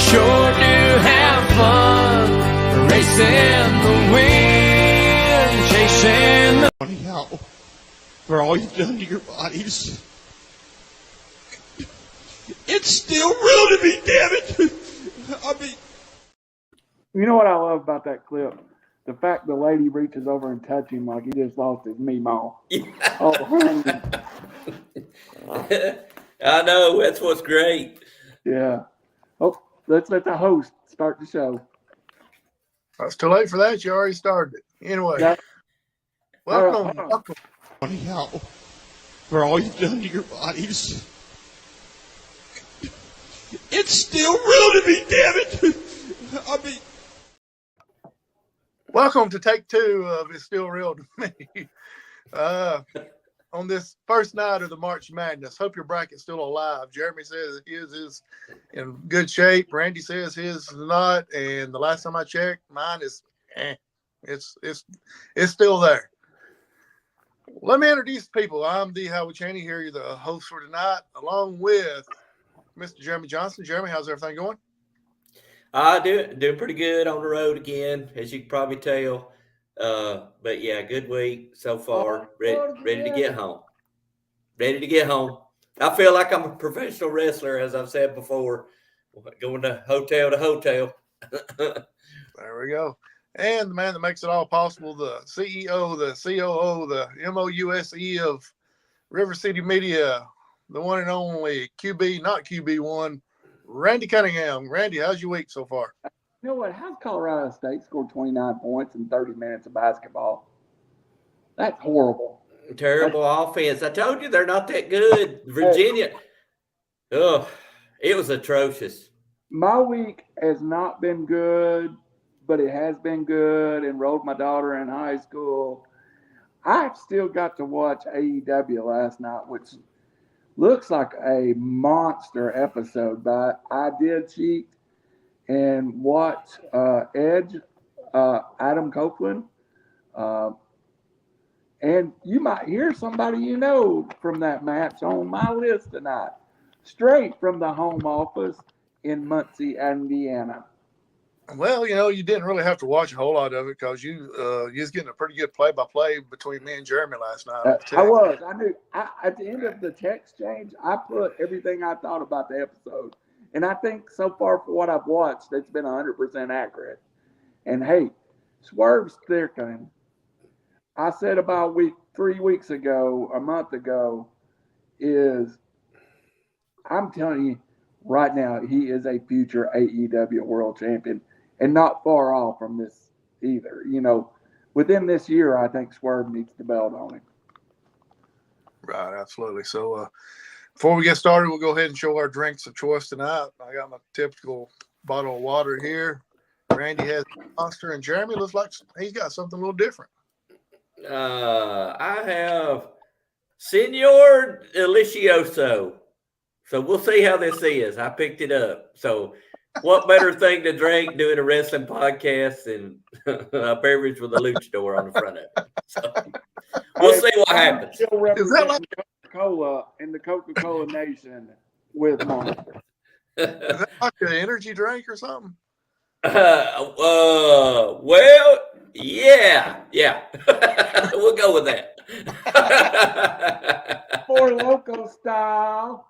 sure do have fun racing the wind, chasing the... Funny how, for all you've done to your bodies, it's still real to me, damn it. I mean... You know what I love about that clip? The fact the lady reaches over and touches him like he just lost his meemaw. Oh, I know. That's what's great. yeah. Oh, let's let the host start the show. It's too late for that. You already started it. Anyway, Yeah. welcome. Funny how, for all you've done to your bodies, it's still real to me, damn it. I mean... Welcome to take two of It's Still Real to Me. On this first night of the March Madness. Hope your bracket's still alive. Jeremy says his is in good shape. Randy says his is not. And the last time I checked, mine is it's still there. Let me introduce people. I'm D. Howard Chaney here. You're the host for tonight, along with Mr. Jeremy Johnson. Jeremy, how's everything going? Doing pretty good on the road again, as you can probably tell. But yeah, good week so far. Ready to get home. Ready to get home. I feel like I'm a professional wrestler, as I've said before, going to hotel. There we go. And the man that makes it all possible, the CEO, the COO, the MOUSE of RiverCity-Media, the one and only QB, not QB1, Randy Cunningham. Randy, how's your week so far? You know what? How's Colorado State scored 29 points in 30 minutes of basketball? That's horrible. Terrible offense. I told you they're not that good. Virginia. It was atrocious. My week has not been good, but it has been good. Enrolled my daughter in high school. I've still got to watch AEW last night, which looks like a monster episode, but I did cheat and watch Edge, Adam Copeland. And you might hear somebody you know from that match on my list tonight, straight from the home office in Muncie, Indiana. Well, you didn't really have to watch a whole lot of it because you was getting a pretty good play-by-play between me and Jeremy last night. I was. I knew. At the end of the text change, I put everything I thought about the episode. And I think so far for what I've watched, it's been 100% accurate. And, hey, Swerve Strickland, I said about 3 weeks ago, a month ago, I'm telling you right now, he is a future AEW world champion and not far off from this either. Within this year, I think Swerve needs the belt on him. Right, absolutely. So before we get started, we'll go ahead and show our drinks of choice tonight. I got my typical bottle of water here. Randy has a Monster, and Jeremy looks like he's got something a little different. I have Senor Delicioso. So we'll see how this is. I picked it up. So what better thing to drink doing a wrestling podcast than a beverage with a luchador on the front of it? So we'll see what happens. Still representing Coca-Cola in the Coca-Cola Nation with Monster. Is that like an energy drink or something? Well, yeah. We'll go with that. For loco style.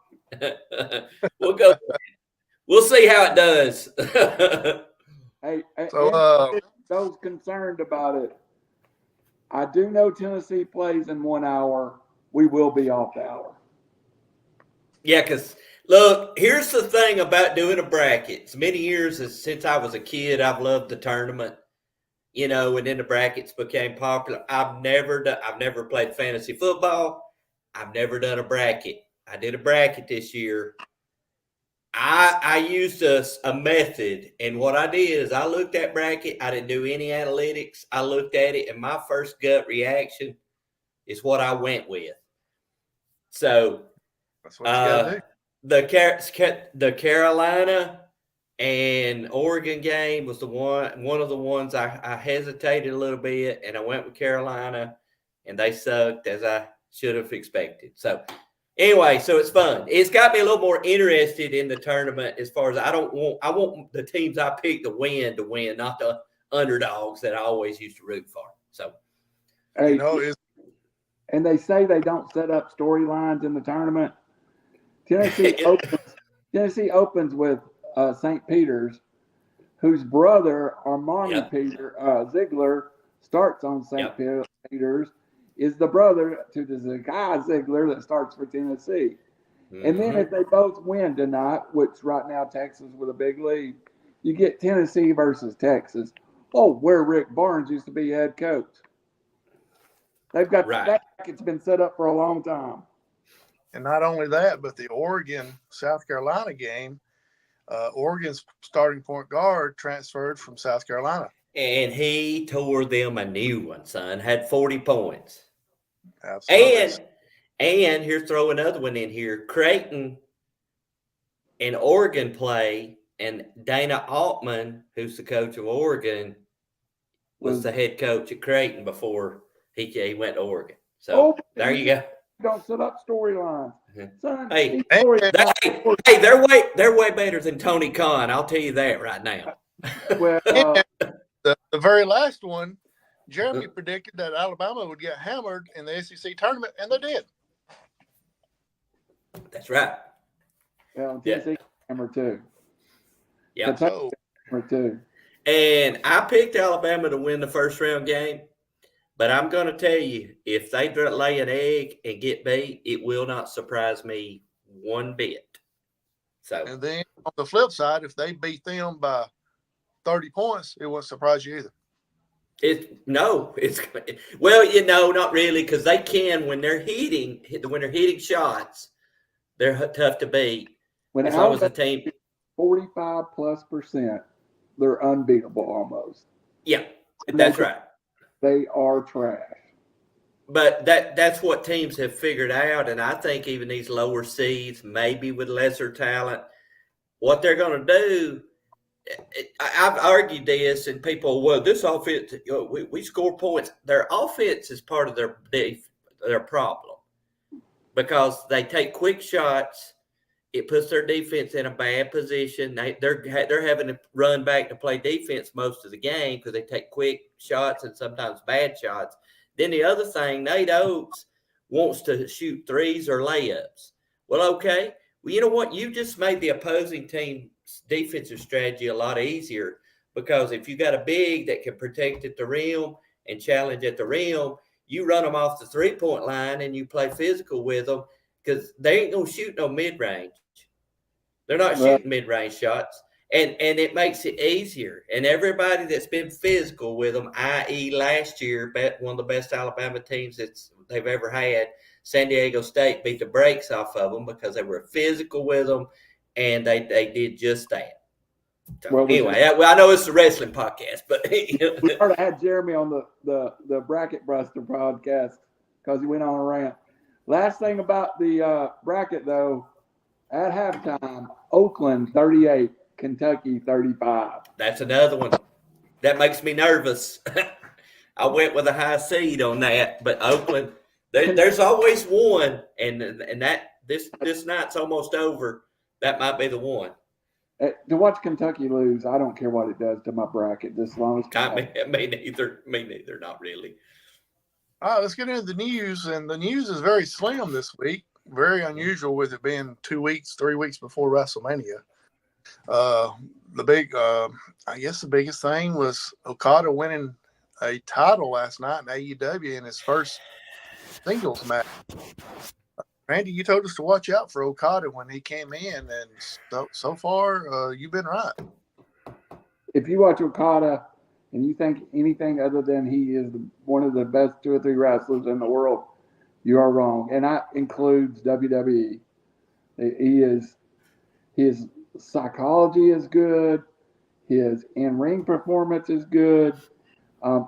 We'll go. We'll see how it does. Hey, So, those concerned about it, I do know Tennessee plays in 1 hour. We will be off the hour. Yeah, because look, here's the thing about doing a bracket. As many years since I was a kid, I've loved the tournament. And then the brackets became popular. I've never played fantasy football. I've never done a bracket. I did a bracket this year. I used a method, and what I did is I looked at bracket. I didn't do any analytics. I looked at it, and my first gut reaction is what I went with. So that's what you gotta do. the Carolina and Oregon game was one of the ones I hesitated a little bit, and I went with Carolina, and they sucked as I should have expected. So Anyway, so it's fun. It's got me a little more interested in the tournament as far as I want the teams I pick to win, not the underdogs that I always used to root for. So, Hey, You know, and they say they don't set up storylines in the tournament. Tennessee opens with St. Peter's, whose brother Armani Yep. Peter Ziegler starts on St. Yep. Peter's, is the brother to the Zakai Ziegler that starts for Tennessee. And then if they both win tonight, which right now Texas with a big lead, you get Tennessee versus Texas. Oh, where Rick Barnes used to be head coach. They've got that. It's been set up for a long time. and not only that, but the Oregon-South Carolina game, Oregon's starting point guard transferred from South Carolina. And he tore them a new one, son. Had 40 points. Absolutely. And here's throw another one in here. Creighton and Oregon play, and Dana Altman, who's the coach of Oregon, was the head coach at Creighton before he went to Oregon. So there you go. Don't set up storylines. Son, Hey, they're way better than Tony Khan. I'll tell you that right now. Well, the very last one, Jeremy predicted that Alabama would get hammered in the SEC tournament, and they did. That's right. Tennessee number 2. Yeah. So, Number 2. And I picked Alabama to win the first round game, but I'm going to tell you, if they lay an egg and get beat, it will not surprise me one bit. So, and then on the flip side, if they beat them by 30 points, it wouldn't surprise you either. Not really, because they can when they're hitting shots, they're tough to beat. When as long as the team 45+%, they're unbeatable almost. Yeah, that's right. They are trash. But that's what teams have figured out, and I think even these lower seeds, maybe with lesser talent, what they're going to do. I've argued this, and people, well, this offense, we score points. Their offense is part of their problem because they take quick shots. It puts their defense in a bad position. They're having to run back to play defense most of the game because they take quick shots and sometimes bad shots. Then the other thing, Nate Oates wants to shoot threes or layups. Well, okay. Well, you know what? You just made the opposing team's defensive strategy a lot easier because if you got a big that can protect at the rim and challenge at the rim, you run them off the three-point line and you play physical with them because they ain't going to shoot no mid-range. They're not shooting mid-range shots, and it makes it easier. And everybody that's been physical with them, i.e. last year, one of the best Alabama teams that they've ever had, San Diego State beat the brakes off of them because they were physical with them, and they did just that. So anyway, I know it's a wrestling podcast, but we already had Jeremy on the Bracket Buster podcast because he went on a rant. Last thing about the bracket, though, at halftime, Oakland 38, Kentucky 35. That's another one that makes me nervous. I went with a high seed on that, but Oakland, there's always one, and that this night's almost over. That might be the one. To watch Kentucky lose, I don't care what it does to my bracket, just as long as me neither, not really. All right, let's get into the news, and the news is very slim this week. Very unusual with it being 3 weeks before WrestleMania. I guess the biggest thing was Okada winning a title last night in AEW in his first singles match. Randy, you told us to watch out for Okada when he came in, and so far, you've been right. If you watch Okada and you think anything other than he is one of the best 2 or 3 wrestlers in the world, you are wrong. And that includes WWE. His psychology is good. His in-ring performance is good.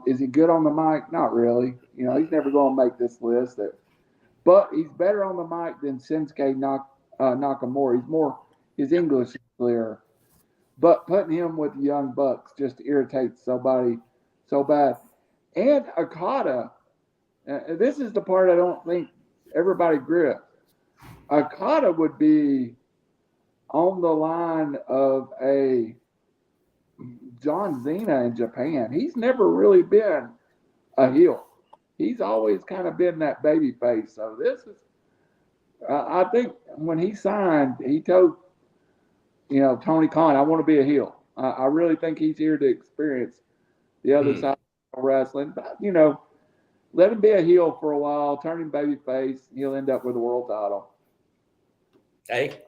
Is he good on the mic? Not really. He's never going to make this list. But he's better on the mic than Shinsuke Nakamura. His English is clear. But putting him with the Young Bucks just irritates somebody so bad. And Okada, this is the part I don't think everybody grips. Okada would be on the line of a John Cena in Japan. He's never really been a heel. He's always kind of been that baby face. So this is, I think when he signed, he told, Tony Khan, I want to be a heel. I really think he's here to experience the other side of wrestling. But, let him be a heel for a while, turn him baby face. He'll end up with a world title. Hey.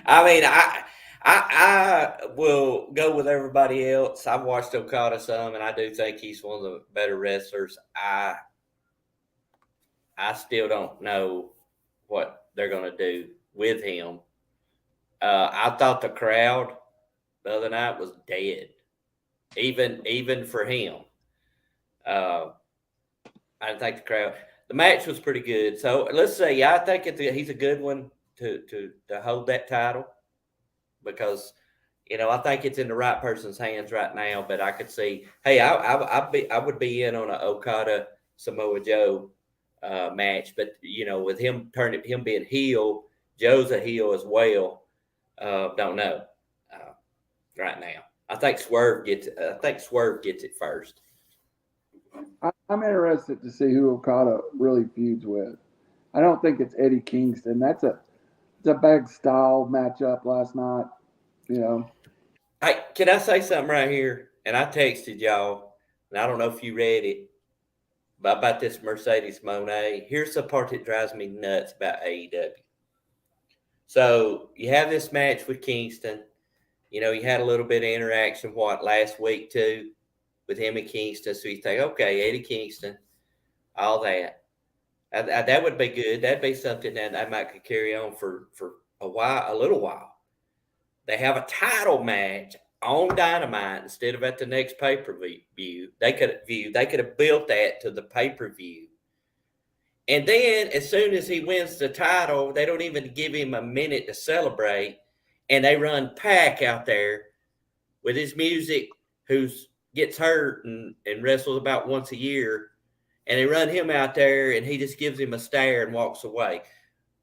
I mean, I will go with everybody else. I've watched Okada some, and I do think he's one of the better wrestlers. I still don't know what they're going to do with him. I thought the crowd the other night was dead, even for him. I didn't think the crowd. The match was pretty good. So let's say I think he's a good one to hold that title, because I think it's in the right person's hands right now. But I could see, hey, I would be in on an Okada Samoa Joe match, but with him being heel, Joe's a heel as well. Don't know right now. I think Swerve gets it first. I'm interested to see who Okada really feuds with. I don't think it's Eddie Kingston. It's a big style matchup last night. Hey, can I say something right here? And I texted y'all, and I don't know if you read it, but about this Mercedes Moné. Here's the part that drives me nuts about AEW. So you have this match with Kingston. You had a little bit of interaction, last week too, with him and Kingston. So you think, okay, Eddie Kingston, all that. That would be good. That'd be something that I might could carry on for a little while. They have a title match on Dynamite instead of at the next pay-per-view. They could have built that to the pay-per-view. And then as soon as he wins the title, they don't even give him a minute to celebrate. And they run Pac out there with his music, who gets hurt and wrestles about once a year. And they run him out there, and he just gives him a stare and walks away.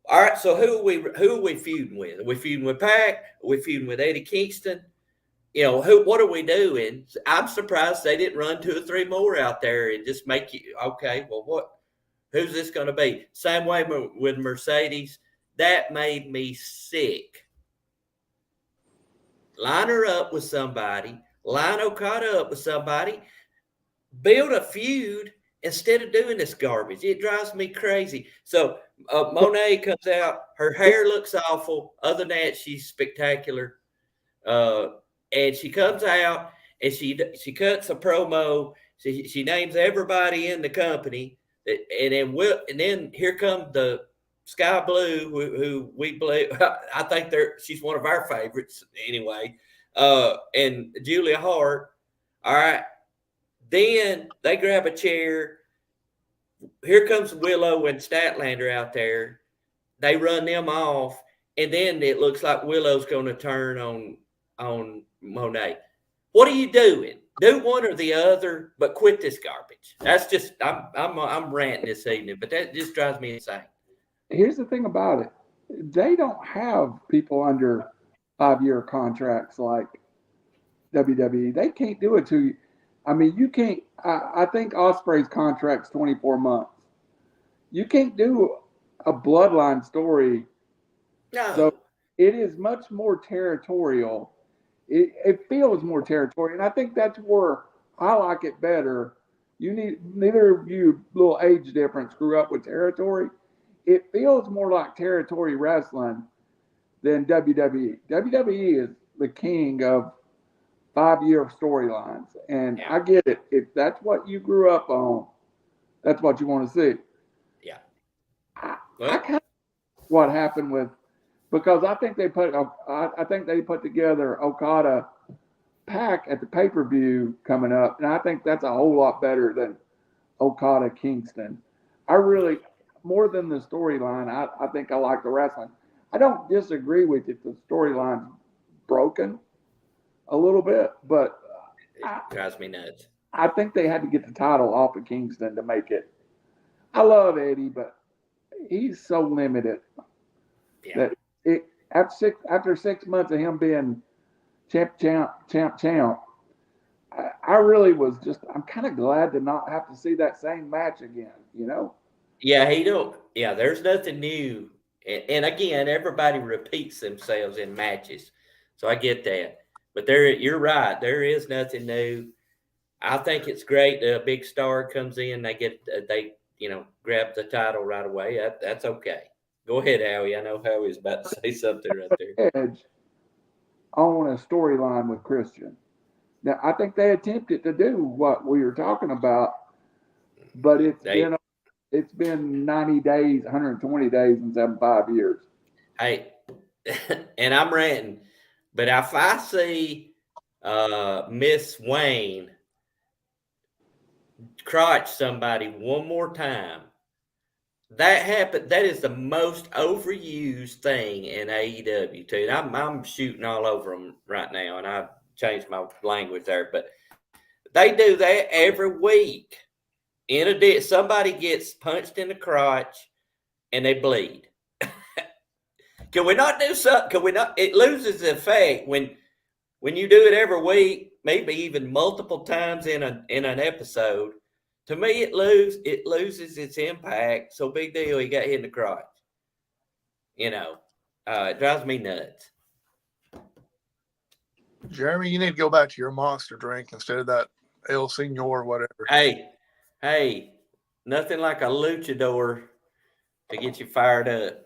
All right, so who are we feuding with? Are we feuding with Pac? Are we feuding with Eddie Kingston? What are we doing? I'm surprised they didn't run 2 or 3 more out there and just make you, okay, well, who's this going to be? Same way with Mercedes. That made me sick. Line her up with somebody. Line Okada up with somebody. Build a feud instead of doing this garbage. It drives me crazy. So Monet comes out. Her hair looks awful. Other than that, she's spectacular. And she comes out and she cuts a promo. She names everybody in the company. And then here comes the Sky Blue, who we believe, I think she's one of our favorites anyway. And Julia Hart. All right. Then they grab a chair. Here comes Willow and Statlander out there. They run them off, and then it looks like Willow's going to turn on Monet. What are you doing? Do one or the other, but quit this garbage. That's just I'm ranting this evening, but that just drives me insane. Here's the thing about it: they don't have people under 5-year contracts like WWE. They can't do it to you. I mean, you can't. I think Ospreay's contract's 24 months. You can't do a bloodline story. No. So it is much more territorial. It feels more territorial, and I think that's where I like it better. Neither of you, little age difference, grew up with territory. It feels more like territory wrestling than WWE. WWE is the king of 5-year storylines, and I get it. If that's what you grew up on, that's what you want to see. Yeah. I kind of what happened with, because I think they put together Okada Pac at the pay-per-view coming up, and I think that's a whole lot better than Okada Kingston. I really, more than the storyline, I think I like the wrestling. I don't disagree with it. The storyline's broken a little bit, but it drives me nuts. I think they had to get the title off of Kingston to make it. I love Eddie, but he's so limited that after 6 months of him being champ, I really was I'm kind of glad to not have to see that same match again, you know? Yeah, he don't. Yeah, there's nothing new. And again, everybody repeats themselves in matches, so I get that. But you're right. There is nothing new. I think it's great that a big star comes in. They grab the title right away. That's okay. Go ahead, Howie. I know Howie's about to say something right there. Edge on a storyline with Christian. Now, I think they attempted to do what we were talking about, but it's been 90 days, 120 days, and 5 years. Hey, and I'm ranting, but if I see Miss Wayne crotch somebody one more time, that happened. That is the most overused thing in AEW too. And I'm shooting all over them right now, and I changed my language there, but they do that every week. In addition, somebody gets punched in the crotch and they bleed. Can we not do something? Can we not? It loses the effect when you do it every week, maybe even multiple times in an episode. To me, it loses its impact. So big deal, he got hit in the crotch. It drives me nuts. Jeremy, you need to go back to your monster drink instead of that El Senor or whatever. Hey, nothing like a luchador to get you fired up.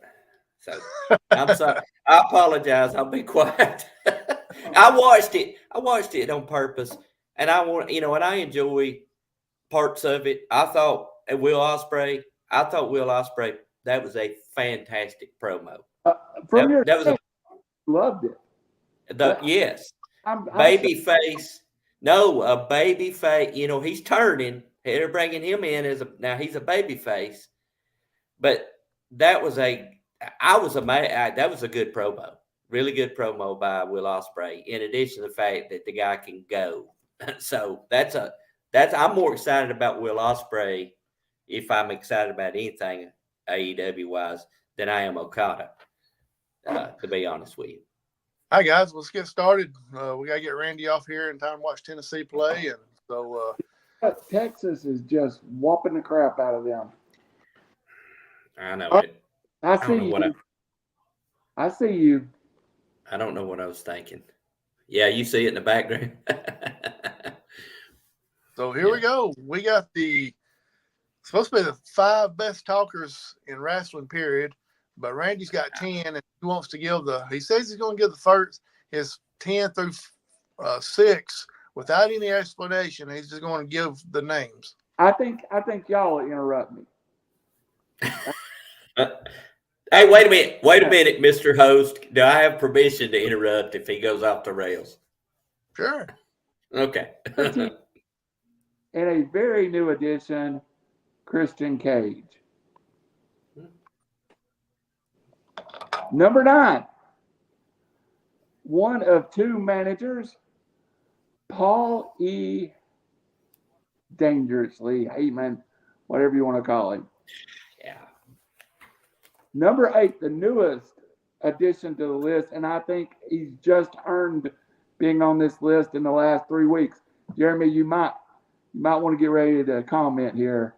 So I'm sorry. I apologize. I'll be quiet. I watched it on purpose, and I enjoy parts of it. I thought Will Ospreay, that was a fantastic promo. Loved it. Yes. Babyface. No, a babyface. He's turning. They're bringing him in now he's a babyface. But that was amazing. That was a good promo. Really good promo by Will Ospreay. In addition to the fact that the guy can go. So I'm more excited about Will Ospreay, if I'm excited about anything AEW wise, than I am Okada. To be honest with you. Hi guys, let's get started. We gotta get Randy off here in time to watch Tennessee play, and so Texas is just whopping the crap out of them. I know it. I see you. I don't know what I was thinking. Yeah, you see it in the background. So here we go. We got supposed to be the 5 best talkers in wrestling, period. But Randy's got 10, and he wants to give he says he's going to give his 10 through 6 without any explanation. He's just going to give the names. I think y'all will interrupt me. Hey, wait a minute, Mr. Host. Do I have permission to interrupt if he goes off the rails? Sure. Okay. And a very new addition, Christian Cage. Number 9, one of 2 managers, Paul E. Dangerously Heyman, whatever you want to call him. Yeah. Number 8, the newest addition to the list, and I think he's just earned being on this list in the last 3 weeks. Jeremy, you might want to get ready to comment here.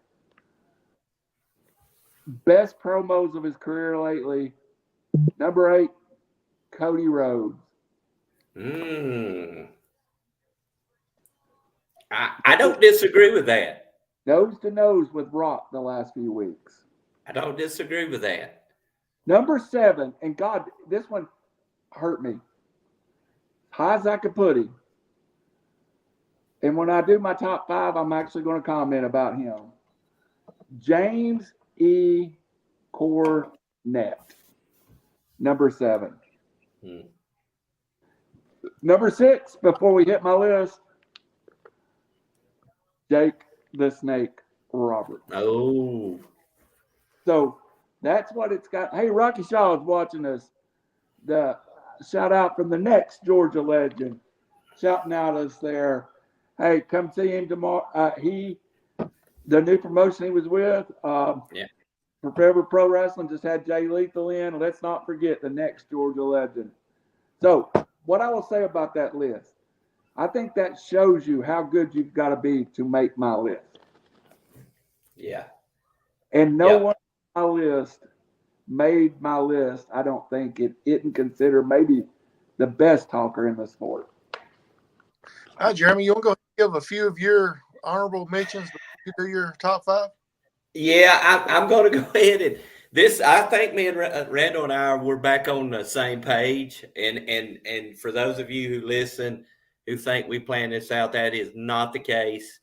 Best promos of his career lately. Number 8, Cody Rhodes. I don't disagree with that. Nose to nose with Rock the last few weeks. I don't disagree with that. Number 7, and God, this one hurt me. High as I could put him. And when I do my top 5, I'm actually going to comment about him. James E. Cornette. Number 7. Number 6, before we hit my list, Jake the Snake Roberts. Oh. So that's what it's got. Hey, Rocky Shaw is watching us. The shout out from the next Georgia legend, shouting out us there. Hey, come see him tomorrow. The new promotion he was with, Forever Pro Wrestling just had Jay Lethal in. Let's not forget the next Georgia legend. So, what I will say about that list, I think that shows you how good you've got to be to make my list. Yeah. And no one on my list made my list. I don't think it didn't consider maybe the best talker in the sport. Hi, Jeremy. You want to go give a few of your honorable mentions before you do your top 5? Yeah, I'm going to go ahead and this. I think me and Randall and I we're back on the same page. And for those of you who listen who think we planned this out, that is not the case.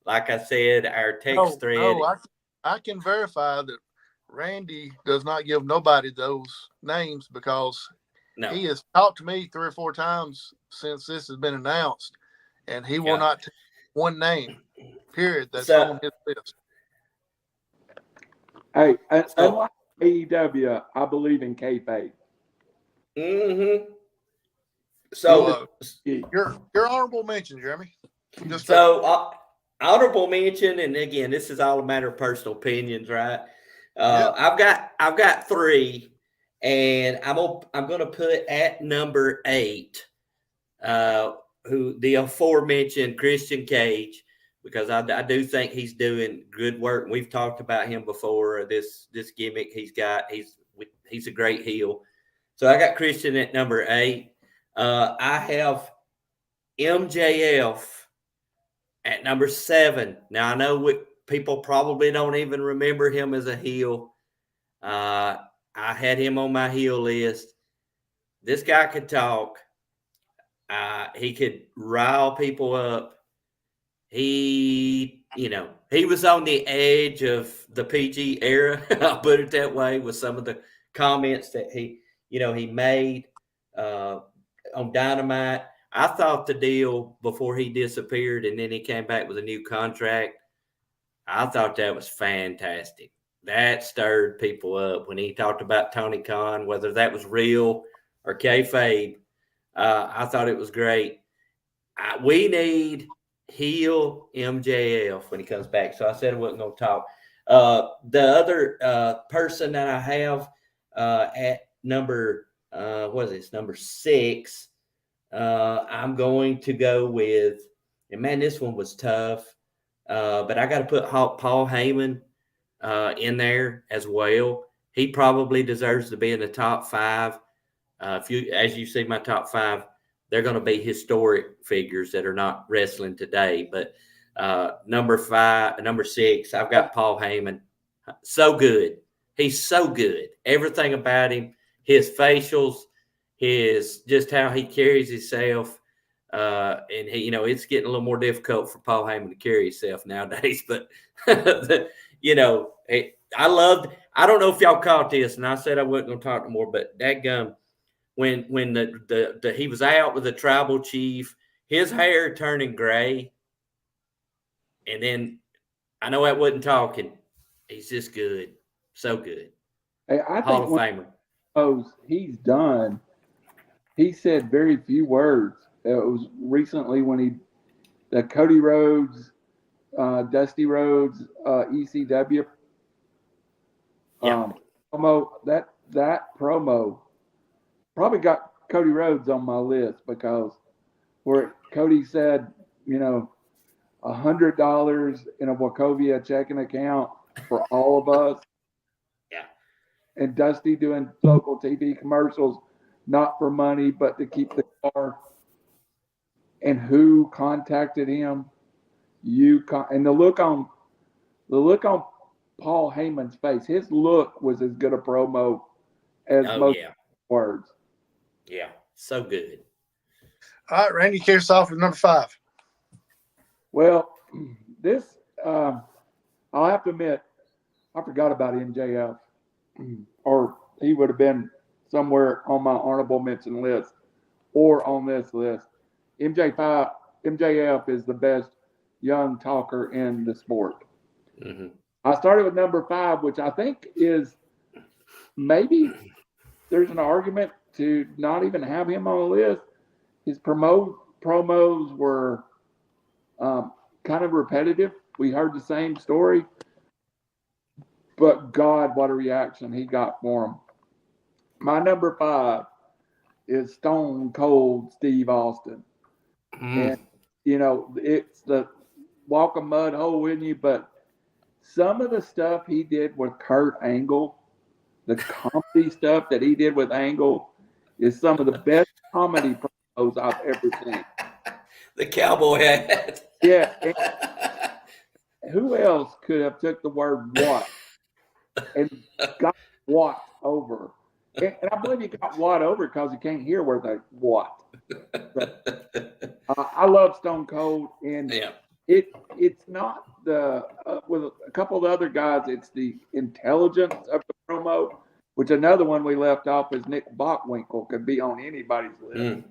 Like I said, our text thread. No, I can verify that Randy does not give nobody those names because he has talked to me 3 or 4 times since this has been announced, and he will not take one name, period, that's on his list. Hey, unlike AEW, I believe in kayfabe. Mm-hmm. So your honorable mention, Jeremy. Honorable mention, and again, this is all a matter of personal opinions, right? I've got 3, and I'm gonna put at number 8, who the aforementioned Christian Cage, because I do think he's doing good work. We've talked about him before. This gimmick he's got, he's a great heel. So I got Christian at number 8. I have MJF at number 7. Now I know people probably don't even remember him as a heel. I had him on my heel list. This guy could talk. He could rile people up. He was on the edge of the PG era. I'll put it that way, with some of the comments that he made on Dynamite. I thought the deal before he disappeared and then he came back with a new contract, I thought that was fantastic. That stirred people up when he talked about Tony Khan, whether that was real or kayfabe. I thought it was great. We need heel MJF when he comes back. So I said I wasn't going to talk. The other person that I have at number, number 6, I'm going to go with, and man, this one was tough, but I got to put Paul Heyman in there as well. He probably deserves to be in the top 5. As you see my top 5, they're going to be historic figures that are not wrestling today. But number 6, I've got Paul Heyman. So good. He's so good. Everything about him, his facials, his just how he carries himself. And he, it's getting a little more difficult for Paul Heyman to carry himself nowadays. But I don't know if y'all caught this, and I said I wasn't going to talk no more, but dadgum, when he was out with the tribal chief, his hair turning gray, and then I know that wasn't talking. He's just good, so good. Hey, I Hall think of Famer. He's done. He said very few words. It was recently when the Cody Rhodes, Dusty Rhodes, ECW promo. That promo probably got Cody Rhodes on my list, because where Cody said, $100 in a Wachovia checking account for all of us. Yeah. And Dusty doing local TV commercials, not for money, but to keep the car. And who contacted him? And the look on Paul Heyman's face. His look was as good a promo as most words. Yeah, so good. All right, Randy, kick us off with number 5. Well, this I'll have to admit, I forgot about MJF, or he would have been somewhere on my honorable mention list or on this list. MJF is the best young talker in the sport. Mm-hmm. I started with number 5, which I think is maybe there's an argument to not even have him on the list. His promos were Kind of repetitive. We heard the same story, but God, what a reaction he got for him. My number 5 is Stone Cold Steve Austin. And, it's the walk a mud hole in you, but some of the stuff he did with Kurt Angle, the comedy stuff that he did with Angle, is some of the best comedy promos I've ever seen. The cowboy hat. Yeah. Who else could have took the word "what" and got "what" over? And I believe he got "what" over because he can't hear where the "what." But, I love Stone Cold, and it's not the with a couple of the other guys. It's the intelligence of the promo, which another one we left off is Nick Bockwinkel could be on anybody's list.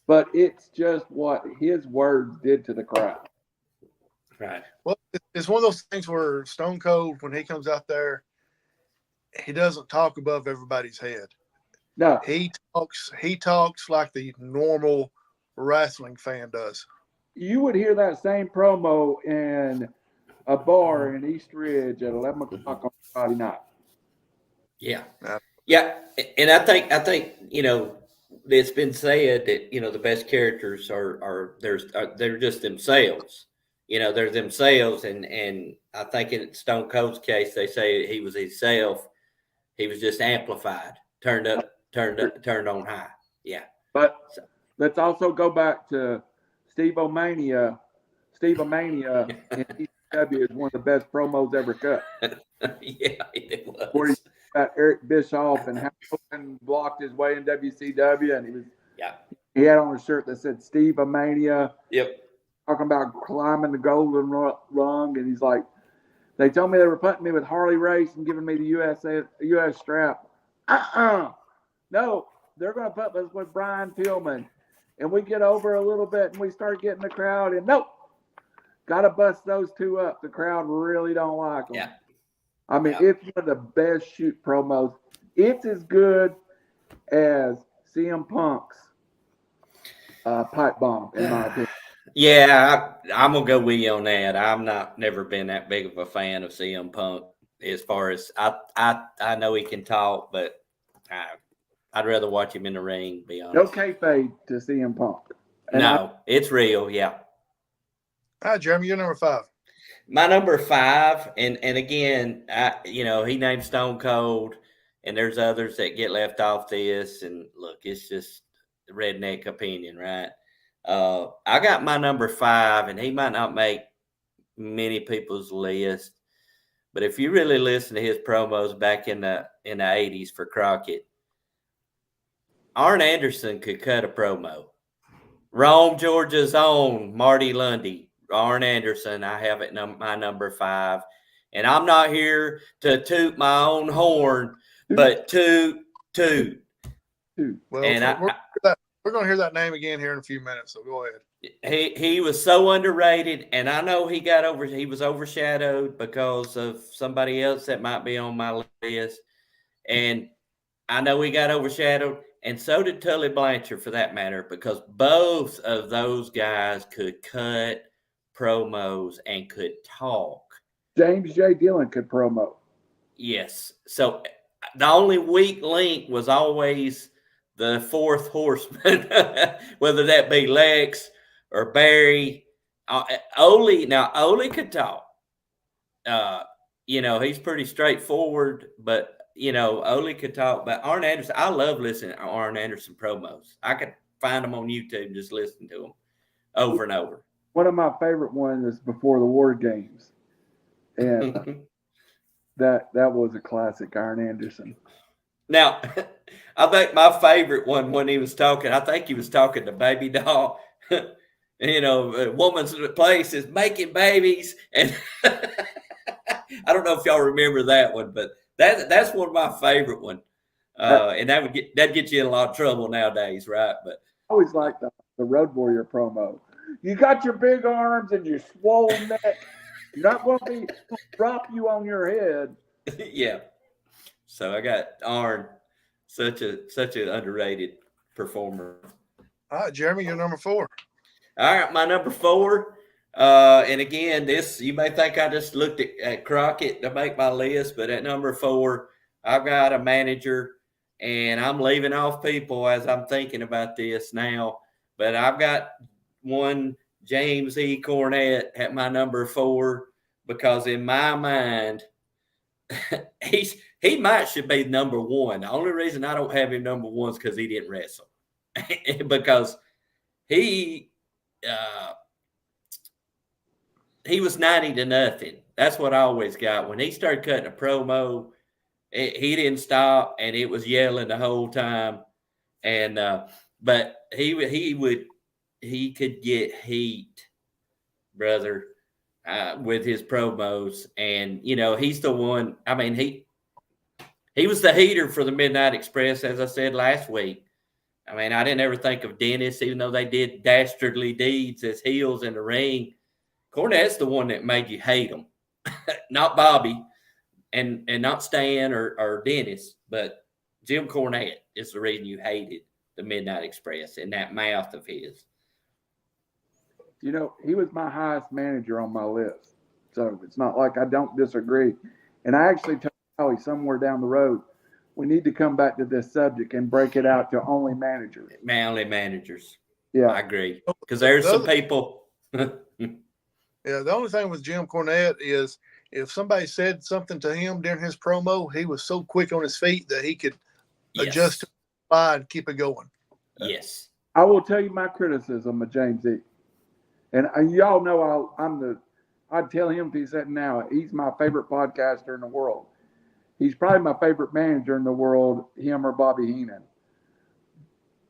But it's just what his words did to the crowd. Right. Well, it's one of those things where Stone Cold, when he comes out there, he doesn't talk above everybody's head. No, he talks like the normal wrestling fan does. You would hear that same promo in a bar in East Ridge at 11 o'clock on Friday night. Yeah. And I think it's been said that the best characters are they're just themselves. They're themselves, and I think in Stone Cold's case, they say he was himself. He was just amplified, turned on high. Yeah. But let's also go back to Steve-O-Mania. Steve-O-Mania in ECW is one of the best promos ever cut. Yeah, it was. Where he got Eric Bischoff and how Hogan blocked his way in WCW, and he had on a shirt that said Steve-O-Mania. Yep. Talking about climbing the golden rung, and he's like, they told me they were putting me with Harley Race and giving me the US strap. No, they're going to put us with Brian Pillman. And we get over a little bit, and we start getting the crowd, and nope, got to bust those two up. The crowd really don't like them. Yeah. I mean, it's one of the best shoot promos. It's as good as CM Punk's pipe bomb, in my opinion. Yeah, I'm gonna go with you on that. I'm never been that big of a fan of CM Punk. As far as I know he can talk, but I'd rather watch him in the ring. Be honest. No kayfabe to CM Punk. And it's real. Yeah. All right, Jeremy, you're number 5. My number 5, and again, he named Stone Cold, and there's others that get left off this. And look, it's just redneck opinion, right? I got my number 5, and he might not make many people's list, but if you really listen to his promos back in the 80s for Crockett, Arn Anderson could cut a promo. Rome, Georgia's own Marty Lundy, Arn Anderson, I have it my number 5, and I'm not here to toot my own horn, but toot. Well, and we're going to hear that name again here in a few minutes, so go ahead. He was so underrated, and I know he was overshadowed because of somebody else that might be on my list, and I know he got overshadowed, and so did Tully Blanchard for that matter, because both of those guys could cut promos and could talk. James J. Dillon could promo. Yes. So the only weak link was always the fourth horseman, whether that be Lex or Barry. Ole could talk. He's pretty straightforward, but Ole could talk. But Arn Anderson, I love listening to Arn Anderson promos. I could find them on YouTube and just listen to them over and over. One of my favorite ones is Before the War Games, and that was a classic, Arn Anderson. Now, I think my favorite one when he was talking, I think he was talking to Baby Doll. A woman's place is making babies, and I don't know if y'all remember that one, but that's one of my favorite one. And that'd get you in a lot of trouble nowadays, right? But I always like the Road Warrior promo. You got your big arms and your swollen neck. You're not going to drop you on your head. Yeah. So I got Arn, such an underrated performer. All right, Jeremy, you're number 4. All right, my number 4, And again, this you may think I just looked at Crockett to make my list, but at number 4, I've got a manager, and I'm leaving off people as I'm thinking about this now. But I've got one James E. Cornette at my number 4 because in my mind, he might should be number 1. The only reason I don't have him number 1 is because he didn't wrestle, because he was 90-0. That's what I always got. When he started cutting a promo, he didn't stop, and it was yelling the whole time. And but he could get heat, brother, with his promos. And he's the one. I mean, he was the heater for the Midnight Express, as I said last week. I mean, I didn't ever think of Dennis, even though they did dastardly deeds as heels in the ring. Cornette's the one that made you hate him, not Bobby and not Stan or Dennis, but Jim Cornette is the reason you hated the Midnight Express and that mouth of his. He was my highest manager on my list. So it's not like I don't disagree. And I actually told Howie somewhere down the road, we need to come back to this subject and break it out to only managers. Only managers. Yeah. I agree. Because there's some people. Yeah, the only thing with Jim Cornette is if somebody said something to him during his promo, he was so quick on his feet that he could adjust to the and keep it going. Yes. I will tell you my criticism of James E. And y'all know I'd tell him if he said now, he's my favorite podcaster in the world. He's probably my favorite manager in the world, him or Bobby Heenan.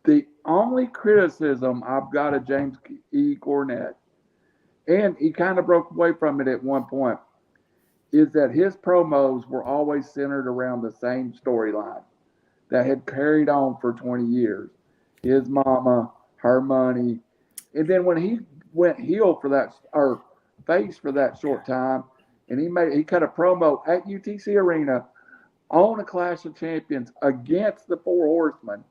The only criticism I've got of James E. Cornette, and he kind of broke away from it at one point, is that his promos were always centered around the same storyline that had carried on for 20 years. His mama, her money. And then when he went heel for that, or face for that short time, and he cut a promo at UTC Arena on a Clash of Champions against the Four Horsemen,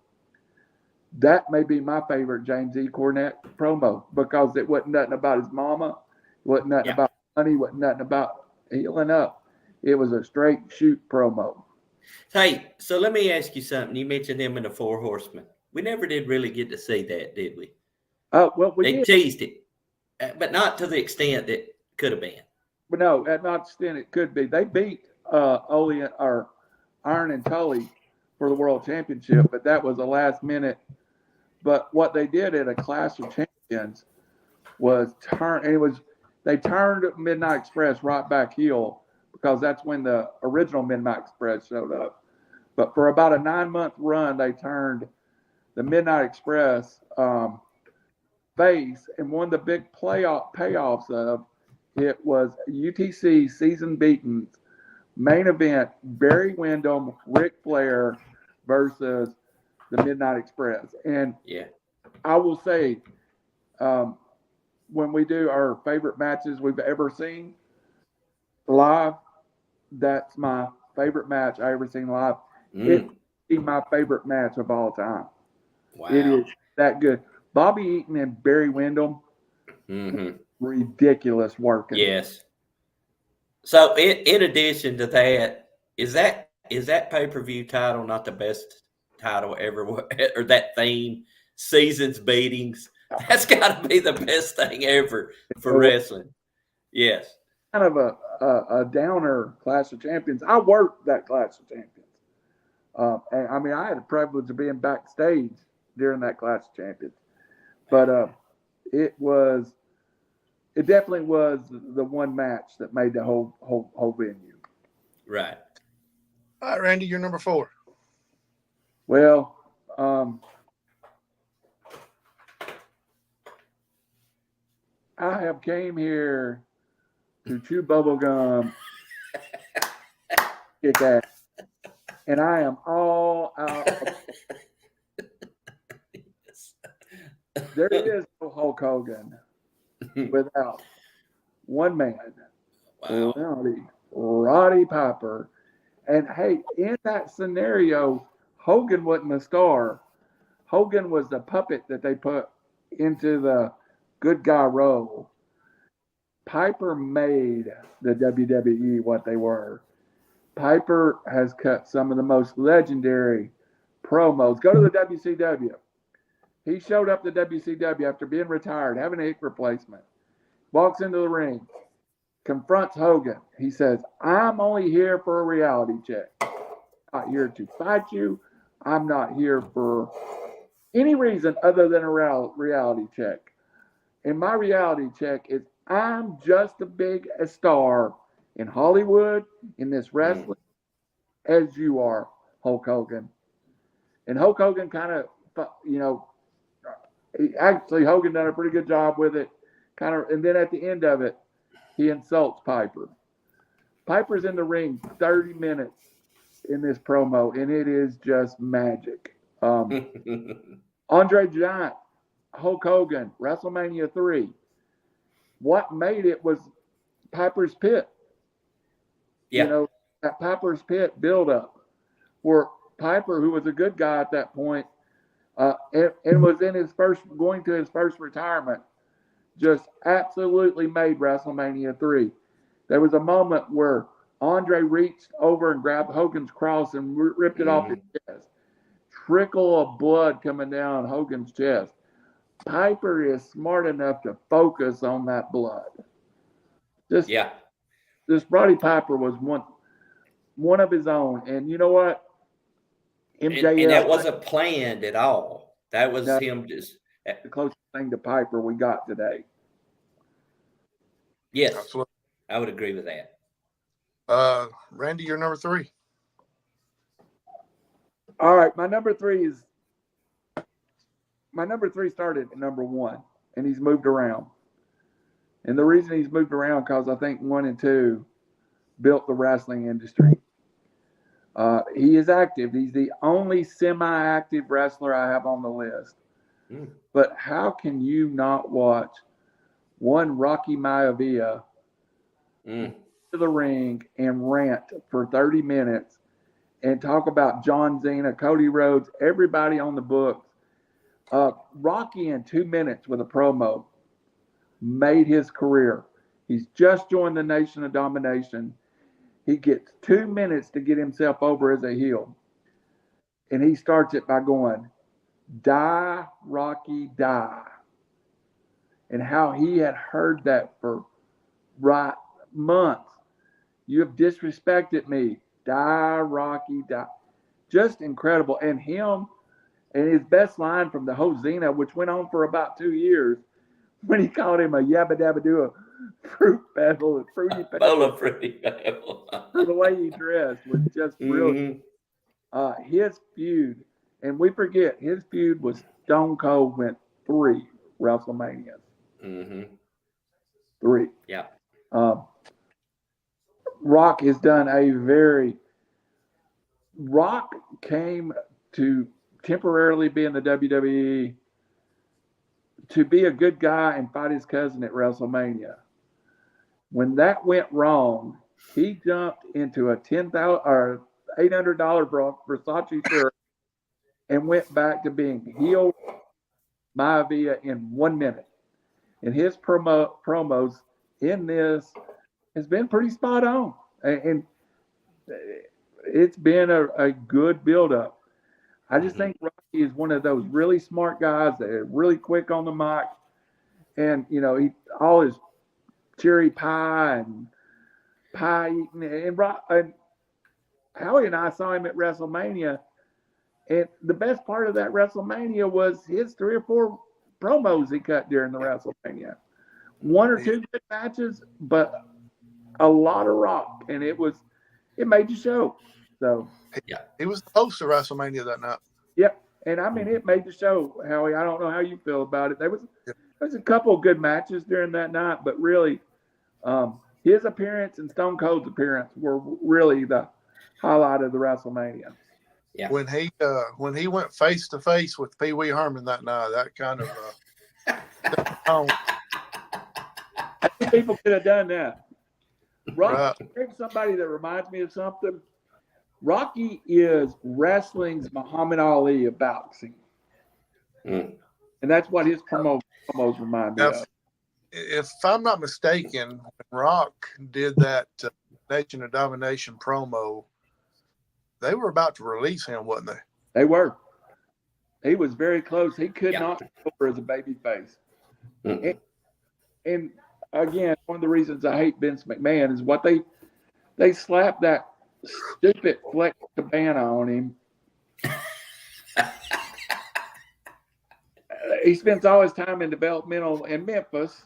that may be my favorite James E. Cornette promo, because it wasn't nothing about his mama, it wasn't nothing about money, it wasn't nothing about healing up. It was a straight shoot promo. Hey, so let me ask you something. You mentioned him in the Four Horsemen. We never did really get to see that, did we? Well, they teased it, but not to the extent that could have been. But no, not to the extent it could be. They beat Ole or Iron and Tully for the World Championship, but that was a last minute. But what they did at a Clash of Champions was they turned Midnight Express right back heel, because that's when the original Midnight Express showed up. But for about a 9-month run, they turned the Midnight Express face, and one of the big payoffs of it was UTC season beatings main event, Barry Windham, Ric Flair versus the Midnight Express. And I will say, when we do our favorite matches we've ever seen live, that's my favorite match I ever seen live. It's my favorite match of all time. Wow. It is that good. Bobby Eaton and Barry Windham, ridiculous work. Yes. So in addition to that, is that pay-per-view title not the best title ever, or that theme, seasons beatings? That's got to be the best thing ever for wrestling. Yes. Kind of a downer Clash of Champions. I worked that Clash of Champions. And I mean, I had the privilege of being backstage during that Clash of Champions. But it definitely was the one match that made the whole venue. Right. All right, Randy, you're number 4. Well, I have came here to chew bubble gum, kick ass, and I am all out. There is no Hulk Hogan without one man, Roddy Piper. And hey, in that scenario, Hogan wasn't the star. Hogan was the puppet that they put into the good guy role. Piper made the WWE what they were. Piper has cut some of the most legendary promos. Go to the WCW. He showed up to WCW after being retired, having a hip replacement. Walks into the ring, confronts Hogan. He says, I'm only here for a reality check. I'm not here to fight you. I'm not here for any reason other than a reality check. And my reality check is I'm just as big a star in Hollywood, in this wrestling, as you are, Hulk Hogan. And Hulk Hogan kind of, Hogan done a pretty good job with it. And then at the end of it, he insults Piper. Piper's in the ring 30 minutes in this promo, and it is just magic. Andre Giant, Hulk Hogan, WrestleMania 3. What made it was Piper's Pit. Yeah. That Piper's Pit build-up, where Piper, who was a good guy at that point, and was going to his first retirement, just absolutely made WrestleMania 3. There was a moment where Andre reached over and grabbed Hogan's cross and ripped it off his chest. Trickle of blood coming down Hogan's chest. Piper is smart enough to focus on that blood. This Roddy Piper was one of his own. And you know what? MJF, and that wasn't planned at all. That was him just the closest thing to Piper we got today. Yes, absolutely. I would agree with that. Randy, you're number 3. All right, my number three started at number 1, and he's moved around. And the reason he's moved around because I think 1 and 2 built the wrestling industry. He is active. He's the only semi-active wrestler I have on the list. But how can you not watch one Rocky Maivia to the ring and rant for 30 minutes and talk about John Cena, Cody Rhodes, everybody on the books? Rocky in 2 minutes with a promo made his career. He's just joined the Nation of Domination. He gets 2 minutes to get himself over as a heel. And he starts it by going, "Die, Rocky, die." And how he had heard that for months. "You have disrespected me. Die, Rocky, die." Just incredible. And him, and his best line from the whole Xena, which went on for about 2 years, when he called him a yabba dabba do a fruit pebble, a fruity pebble. For the way he dressed was just brilliant. His feud, and we forget, his feud was Stone Cold, went 3 WrestleManias. 3. Yeah. Rock has done Rock came to temporarily be in the WWE to be a good guy and fight his cousin at WrestleMania. When that went wrong, he jumped into a $10,000 or $800 Versace shirt and went back to being heel Maivia in 1 minute. And his promos in this has been pretty spot on. And it's been a good build-up. I just think Rocky is one of those really smart guys that are really quick on the mic. And, he all his cherry pie and pie eating. And Howie and I saw him at WrestleMania. And the best part of that WrestleMania was his 3 or 4 promos he cut during the WrestleMania. 1 or 2 good matches, but a lot of Rock. And it made the show. So yeah, he was the host of WrestleMania that night. Yep, and I mean it made the show, Howie. I don't know how you feel about it. There was a couple of good matches during that night, but really, his appearance and Stone Cold's appearance were really the highlight of the WrestleMania. Yeah. When he went face to face with Pee Wee Herman that night, that kind of I think people could have done that. Right. Here's somebody that reminds me of something. Rocky is wrestling's Muhammad Ali of boxing. And that's what his promos remind me of. if I'm not mistaken, when Rock did that Nation of Domination promo, they were about to release him, wasn't they? They were. He was very close. He could Yeah. not go over as a baby face. Mm-mm. And again, one of the reasons I hate Vince McMahon is what they slapped that stupid Flex Cabana on him. He spends all his time in developmental in Memphis.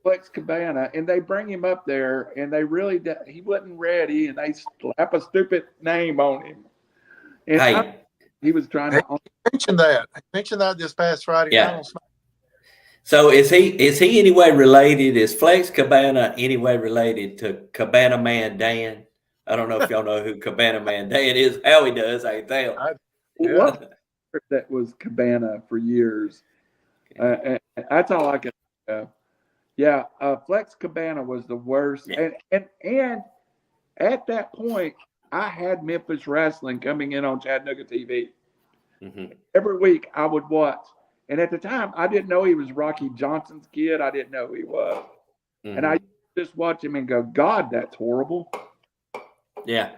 Flex Cabana, and they bring him up there, and they really he wasn't ready, and they slap a stupid name on him. And Hey. he was trying to mention that. I mentioned that this past Friday Yeah. night on SmackDown. So is he anyway related? Is Flex Cabana anyway related to Cabana Man Dan? I don't know if y'all know who Cabana Man Dan is. How he does, I can tell. what that was Cabana for years. And that's all I can think of. Yeah, Flex Cabana was the worst. Yeah. And at that point, I had Memphis Wrestling coming in on Chattanooga TV. Mm-hmm. Every week I would watch. And at the time, I didn't know he was Rocky Johnson's kid. I didn't know who he was. Mm-hmm. And I just watch him and go, God, that's horrible. Yeah.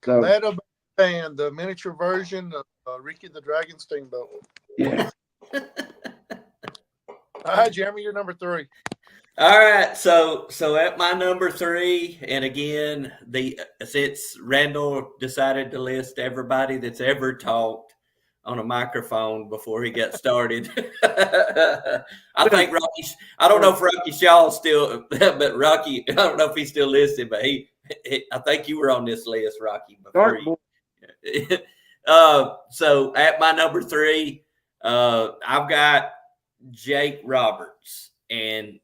So Cabana Band, the miniature version of Ricky the Dragon Steamboat. yeah. All right, Jeremy, you're number 3. All right, so at my number 3, and again, since Randall decided to list everybody that's ever talked on a microphone before he got started, I think Rocky. I don't know if Rocky Shaw's still, but Rocky. I don't know if he's still listening, but he I think you were on this list, Rocky. So at my number 3, I've got Jake Roberts, and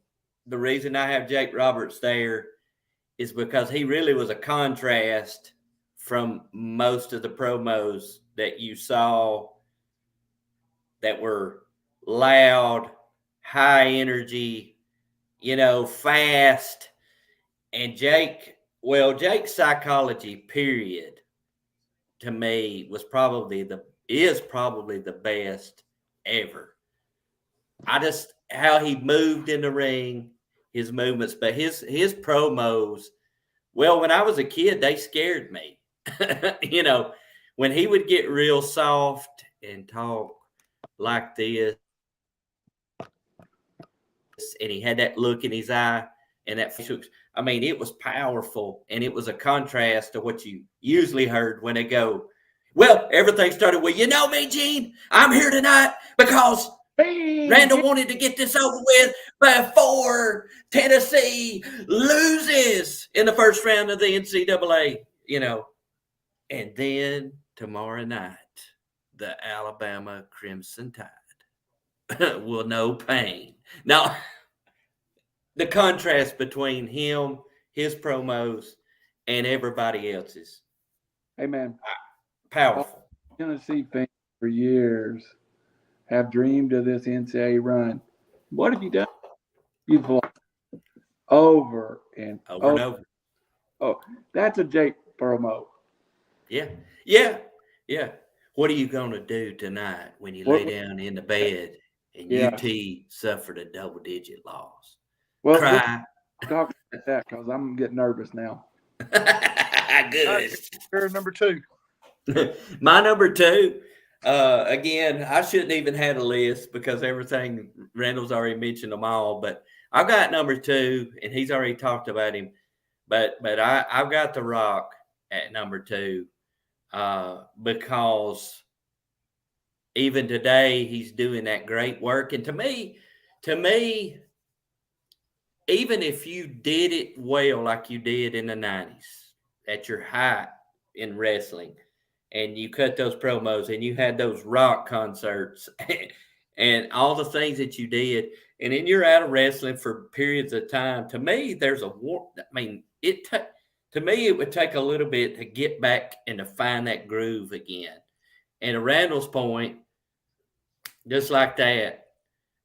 the reason I have Jake Roberts there is because he really was a contrast from most of the promos that you saw that were loud, high energy, fast. And Jake's psychology, period, to me is probably the best ever. How he moved in the ring, his movements, but his promos, when I was a kid, they scared me. When he would get real soft and talk like this, and he had that look in his eye and that facial, it was powerful, and it was a contrast to what you usually heard when they go, well, everything started with, you know me, Gene, I'm here tonight because Randall wanted to get this over with before Tennessee loses in the first round of the NCAA, And then tomorrow night, the Alabama Crimson Tide will know pain. Now, the contrast between him, his promos, and everybody else's. Hey, man. Powerful. Tennessee fans for years have dreamed of this NCAA run. What have you done? You've lost over and over. Oh, that's a Jake promo. Yeah. What are you going to do tonight when you lay down in the bed and UT suffered a double-digit loss? Well, cry. Talk about that because I'm getting nervous now. Good. You're number 2. My number 2. Again, I shouldn't even have a list because everything Randall's already mentioned them all. But I've got number 2, and he's already talked about him. But I've got The Rock at number 2 because even today he's doing that great work. And to me, even if you did it well like you did in the 90s at your height in wrestling, and you cut those promos and you had those Rock concerts and all the things that you did, and then you're out of wrestling for periods of time, to me, there's a war. To me, it would take a little bit to get back and to find that groove again. And to Randall's point, just like that,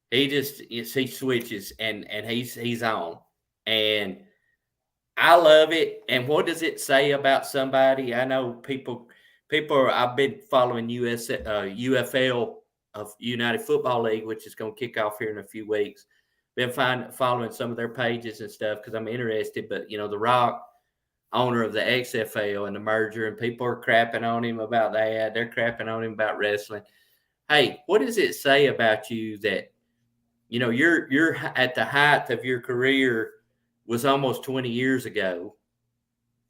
he switches and he's on. And I love it. And what does it say about somebody? I know people I've been following UFL of United Football League, which is going to kick off here in a few weeks. been following some of their pages and stuff because I'm interested. But The Rock, owner of the XFL and the merger, and people are crapping on him about that. They're crapping on him about wrestling. Hey, what does it say about you that you're at the height of your career was almost 20 years ago,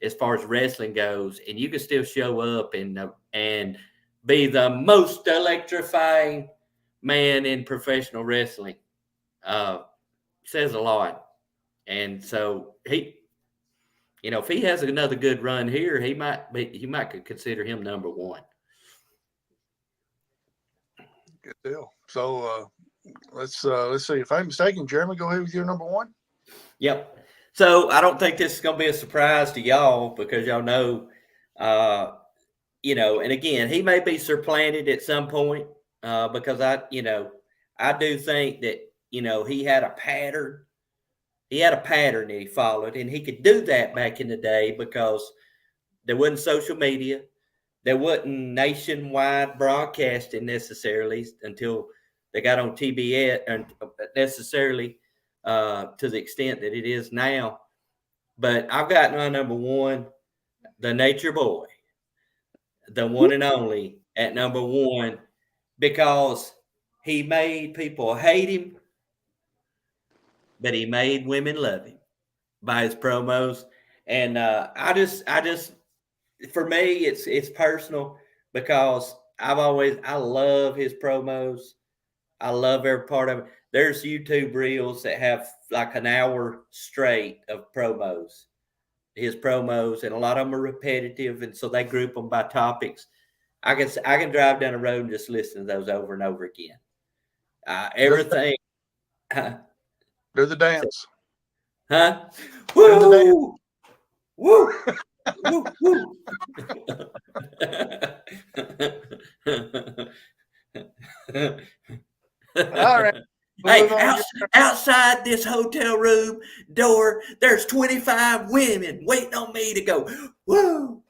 as far as wrestling goes, and you can still show up and be the most electrifying man in professional wrestling? Says a lot. And so if he has another good run here, he might consider him number one. Good deal. So let's see. If I'm mistaken, Jeremy, go ahead with your number one. Yep. So I don't think this is going to be a surprise to y'all because y'all know, and again, he may be supplanted at some point because I do think that, he had a pattern. He had a pattern that he followed, and he could do that back in the day because there wasn't social media. There wasn't nationwide broadcasting necessarily until they got on TBS, and necessarily to the extent that it is now. But I've got my number one, the Nature Boy, the one and only at number one, because he made people hate him, but he made women love him by his promos. And I just for me, it's personal because I love his promos. I love every part of it. There's YouTube reels that have like an hour straight of promos, his promos, and a lot of them are repetitive, and so they group them by topics. I can drive down the road and just listen to those over and over again. Everything. Do the dance. Huh? Woo! Woo! Woo! Woo! All right. Hey, outside this hotel room door, there's 25 women waiting on me to go, woo!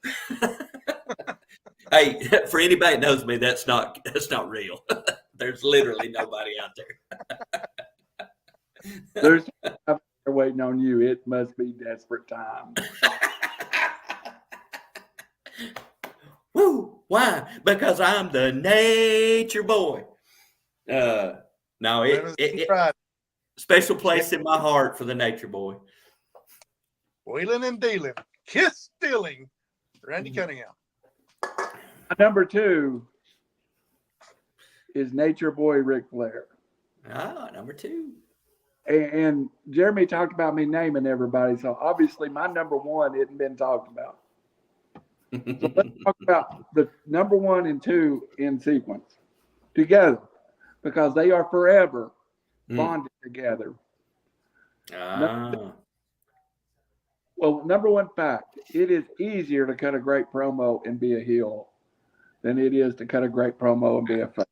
Hey, for anybody that knows me, that's not real. There's literally nobody out there. There's waiting on you. It must be desperate time. Woo! Why? Because I'm the Nature Boy. No, it special place in my heart for the Nature Boy. Wheeling and dealing, kiss stealing, Randy Cunningham. Number two is Nature Boy Ric Flair. Number two. And Jeremy talked about me naming everybody, so obviously my number one hadn't been talked about. So let's talk about the number one and two in sequence together, because they are forever bonded together. Well, number one fact, it is easier to cut a great promo and be a heel than it is to cut a great promo and be a face.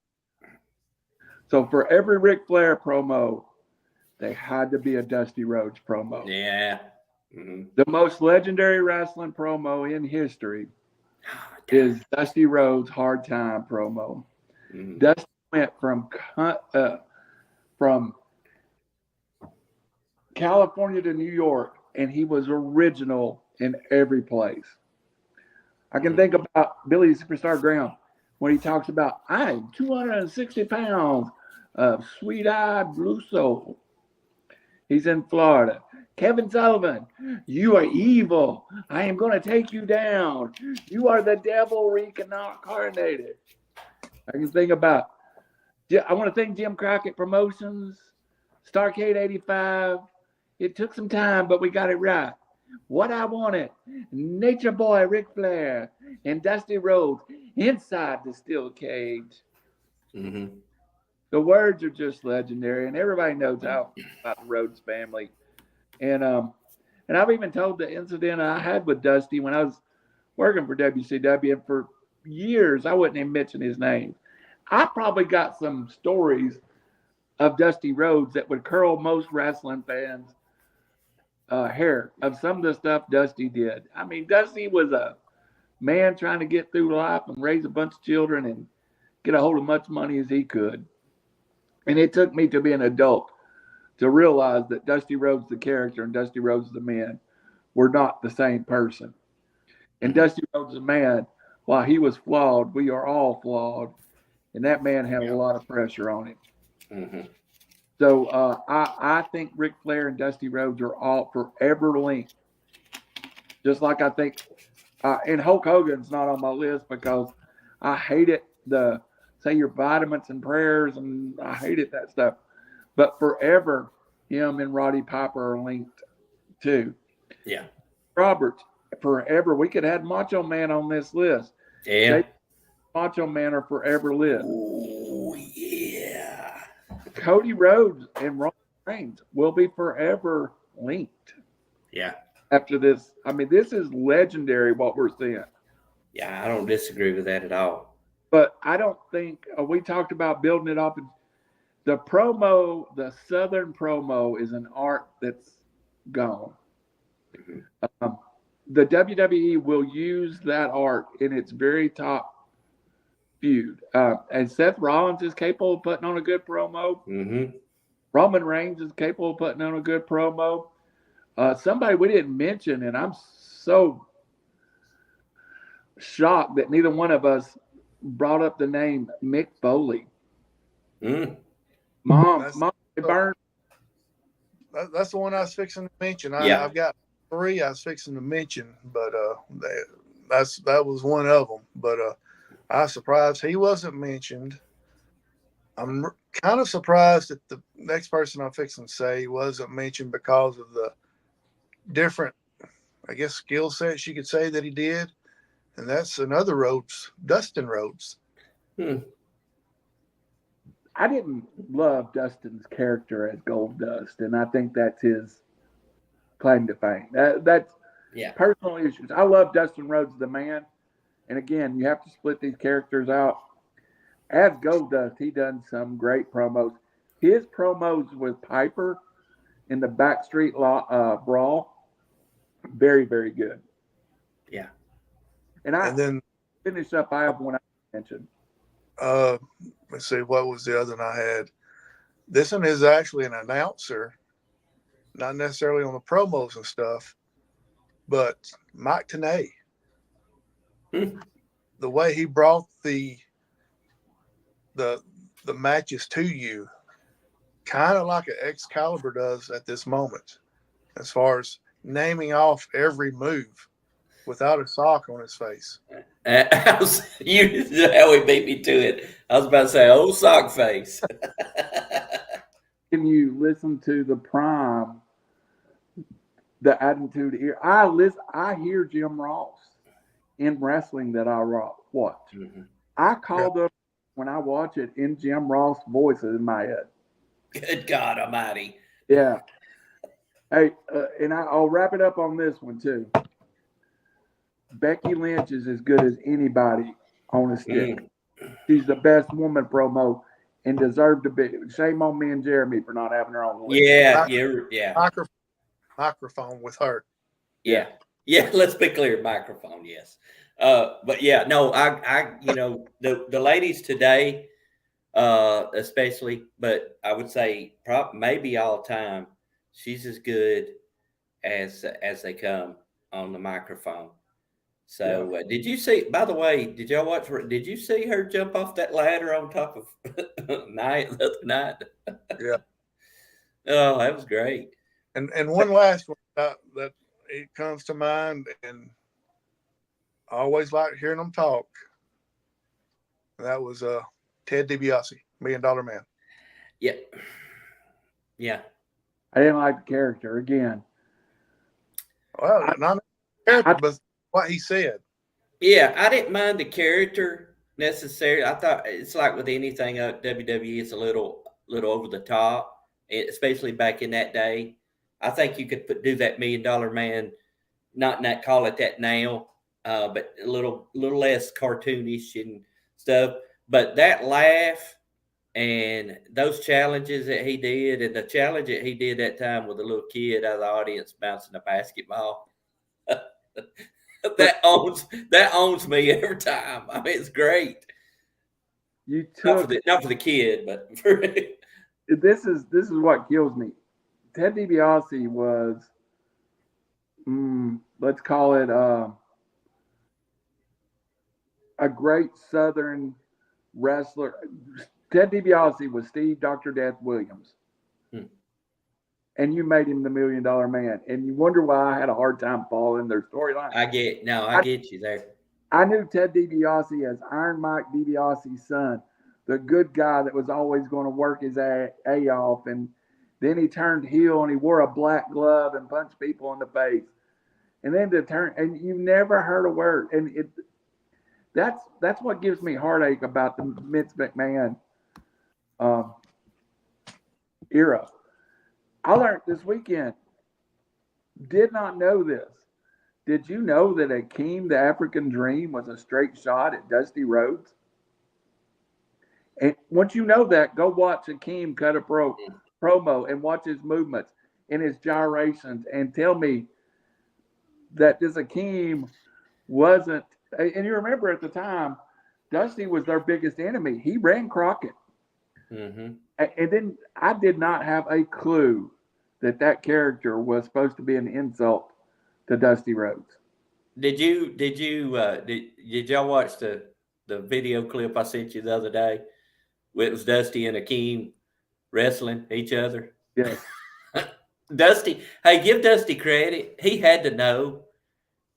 So for every Ric Flair promo, they had to be a Dusty Rhodes promo. Yeah. Mm-hmm. The most legendary wrestling promo in history is Dusty Rhodes' Hard Time promo. Mm-hmm. Dusty went from California to New York, and he was original in every place. I can think about Billy Superstar Graham when he talks about, I'm 260 pounds of sweet-eyed blue soul. He's in Florida. Kevin Sullivan, you are evil. I am going to take you down. You are the devil reincarnated. I can think about, I want to thank Jim Crockett Promotions, Starcade 85. It took some time, but we got it right. What I wanted, Nature Boy Ric Flair and Dusty Rhodes inside the steel cage. Mm-hmm. The words are just legendary, and everybody knows how about the Rhodes family. And I've even told the incident I had with Dusty when I was working for WCW, and for years I wouldn't even mention his name. I probably got some stories of Dusty Rhodes that would curl most wrestling fans' hair of some of the stuff Dusty did. I mean, Dusty was a man trying to get through life and raise a bunch of children and get a hold of much money as he could. And it took me to be an adult to realize that Dusty Rhodes, the character, and Dusty Rhodes, the man, were not the same person. And Dusty Rhodes, the man, while he was flawed, we are all flawed. And that man had a lot of pressure on him. Mm-hmm. So I think Ric Flair and Dusty Rhodes are all forever linked. Just like I think, and Hulk Hogan's not on my list because I hated the say your vitamins and prayers, and I hated that stuff. But forever, him and Roddy Piper are linked too. Yeah. Roberts, forever. We could have Macho Man on this list. Yeah. Macho Man are forever lived. Oh, yeah. Cody Rhodes and Roman Reigns will be forever linked. Yeah. After this, I mean, this is legendary what we're seeing. Yeah, I don't disagree with that at all. But I don't think we talked about building it up. The promo, the Southern promo, is an art that's gone. Mm-hmm. The WWE will use that art in its very top feud. And Seth Rollins is capable of putting on a good promo. Mm-hmm. Roman Reigns is capable of putting on a good promo. Somebody we didn't mention, and I'm so shocked that neither one of us brought up the name Mick Foley. Mm. Mom Burns. That's the one I was fixing to mention. Yeah. I've got 3 I was fixing to mention, but that was one of them. But I was surprised he wasn't mentioned. I'm kind of surprised that the next person I'm fixing to say wasn't mentioned because of the different, I guess, skill sets you could say that he did. And that's another Rhodes, Dustin Rhodes. I didn't love Dustin's character as Gold Dust, and I think that's his claim to fame. That's personal issues. I love Dustin Rhodes, the man. And again, you have to split these characters out. As Gold Dust, he done some great promos. His promos with Piper in the Backstreet Brawl, very, very good. Yeah. And then finish up, I have one I mentioned. Let's see, what was the other one I had? This one is actually an announcer, not necessarily on the promos and stuff, but Mike Tenay. The way he brought the matches to you, kind of like an Excalibur does at this moment, as far as naming off every move without a sock on his face. How he beat me to it. I was about to say, old sock face. Can you listen to the Prime, the Attitude Era? I hear Jim Ross in wrestling that I watch. Mm-hmm. I call them when I watch it in Jim Ross voices in my head. Good God Almighty! Yeah. Hey, and I'll wrap it up on this one too. Becky Lynch is as good as anybody on a stick. She's the best woman promo and deserved to be. Shame on me and Jeremy for not having her on the list. Yeah. Microphone with her. Yeah. Let's be clear, microphone. Yes. But yeah, no, I the ladies today, especially, but I would say maybe all time, she's as good as they come on the microphone. So did you see, by the way, did you see her jump off that ladder on top of the other night? Yeah. Oh, that was great. And one last one that it comes to mind, and I always like hearing them talk. That was Ted DiBiase, $1 Million Man. Yeah. Yeah. I didn't like the character again. Well, not the character, but what he said. Yeah, I didn't mind the character necessarily. I thought it's like with anything WWE, it's a little over the top, especially back in that day. I think you could do that $1 Million Man, not call it that now, but a little less cartoonish and stuff. But that laugh and those challenges that he did, and the challenge that he did that time with a little kid out of the audience bouncing a basketball. That owns me every time. I mean, it's great. You took not for the kid, but for this is what kills me. Ted DiBiase was, let's call it a great Southern wrestler. Ted DiBiase was Steve Dr. Death Williams. And you made him the $1 Million Man. And you wonder why I had a hard time following their storyline. I get you there. I knew Ted DiBiase as Iron Mike DiBiase's son, the good guy that was always going to work his A off. And then he turned heel and he wore a black glove and punched people in the face. And then to turn, and you never heard a word. And that's what gives me heartache about the Vince McMahon era. I learned this weekend, did not know this. Did you know that Akeem, the African Dream, was a straight shot at Dusty Rhodes? And once you know that, go watch Akeem cut a promo and watch his movements and his gyrations and tell me that this Akeem wasn't. And you remember at the time, Dusty was their biggest enemy. He ran Crockett. Mm-hmm. And then I did not have a clue that character was supposed to be an insult to Dusty Rhodes. Did y'all watch the video clip I sent you the other day? It was Dusty and Akeem wrestling each other. Yes. Dusty, hey, give Dusty credit. He had to know,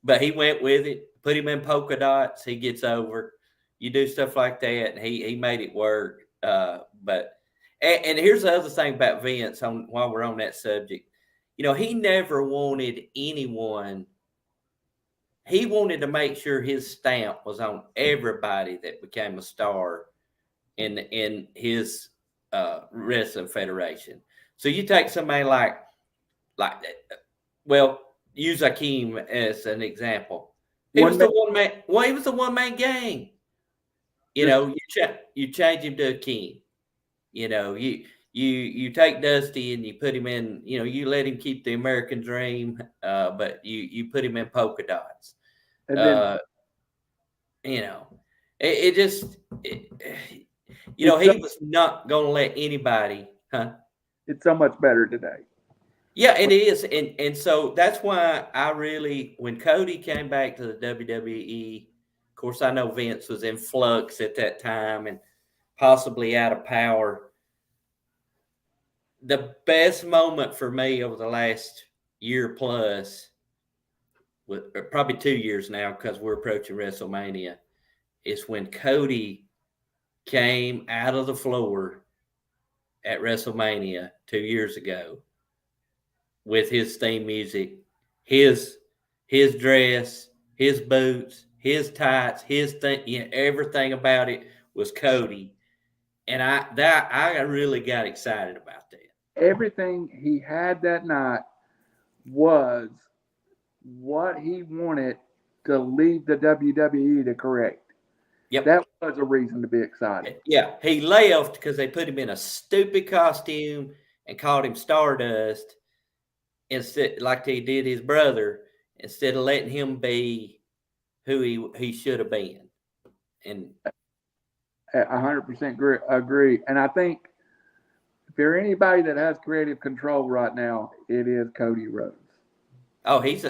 but he went with it. Put him in polka dots. He gets over. You do stuff like that, and he made it work. But here's the other thing about Vince. While we're on that subject, he never wanted anyone. He wanted to make sure his stamp was on everybody that became a star in his wrestling federation. So you take somebody like use Akeem as an example. He was the one man. Well, he was the one man gang. You change him to Akeem. You take Dusty and you put him in. You let him keep the American Dream, but you put him in polka dots. And then, he was not going to let anybody. Huh? It's so much better today. Yeah, it is. And so that's why when Cody came back to the WWE, of course, I know Vince was in flux at that time and possibly out of power. The best moment for me over the last year plus, probably 2 years now because we're approaching WrestleMania, is when Cody came out of the floor at WrestleMania 2 years ago with his theme music, his dress, his boots, his tights, his thing, everything about it was Cody. And I really got excited about that. Everything he had that night was what he wanted to leave the WWE to correct. Yep. That was a reason to be excited. Yeah. He left because they put him in a stupid costume and called him Stardust instead, like they did his brother, instead of letting him be who he should have been. And 100% agree. And I think if there's anybody that has creative control right now, it is Cody Rhodes. Oh, he's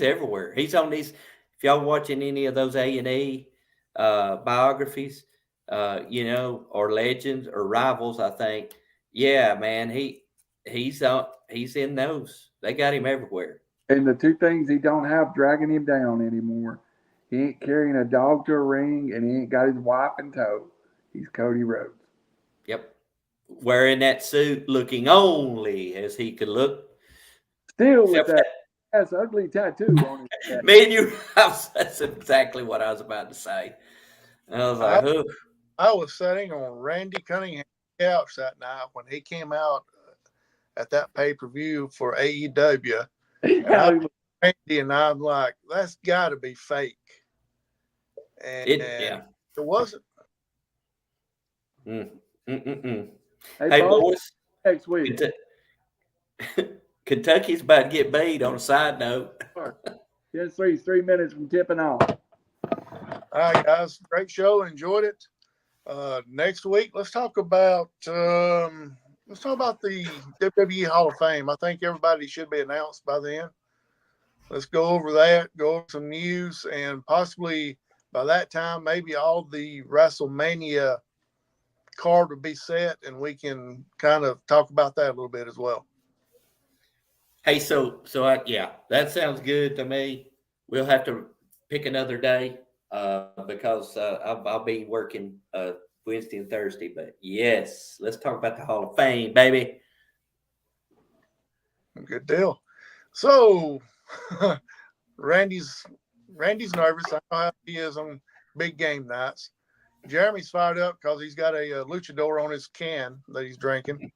everywhere. He's on these. If y'all watching any of those A&E biographies, or Legends or Rivals, I think. Yeah, man, he's in those. They got him everywhere. And the two things he don't have dragging him down anymore, he ain't carrying a dog to a ring, and he ain't got his wife in tow. He's Cody Rhodes. Yep. Wearing that suit, looking only as he could look. Still with that's ugly tattoo on his Me and you, that's exactly what I was about to say. I was like, I was sitting on Randy Cunningham's couch that night when he came out at that pay-per-view for AEW. Randy and I'm like, that's got to be fake. And it wasn't. Hey, boys. Next week. Kentucky's about to get beat on a side note. Yes, 3 minutes from tipping off. All right, guys. Great show. Enjoyed it. Next week, let's talk about let's talk about the WWE Hall of Fame. I think everybody should be announced by then. Let's go over that, go over some news, and possibly by that time, maybe all the WrestleMania card would be set, and we can kind of talk about that a little bit as well. Hey, yeah, that sounds good to me. We'll have to pick another day because I'll be working Wednesday and Thursday. But yes, let's talk about the Hall of Fame, baby. Good deal. So, Randy's nervous. I know how he is on big game nights. Jeremy's fired up because he's got a luchador on his can that he's drinking.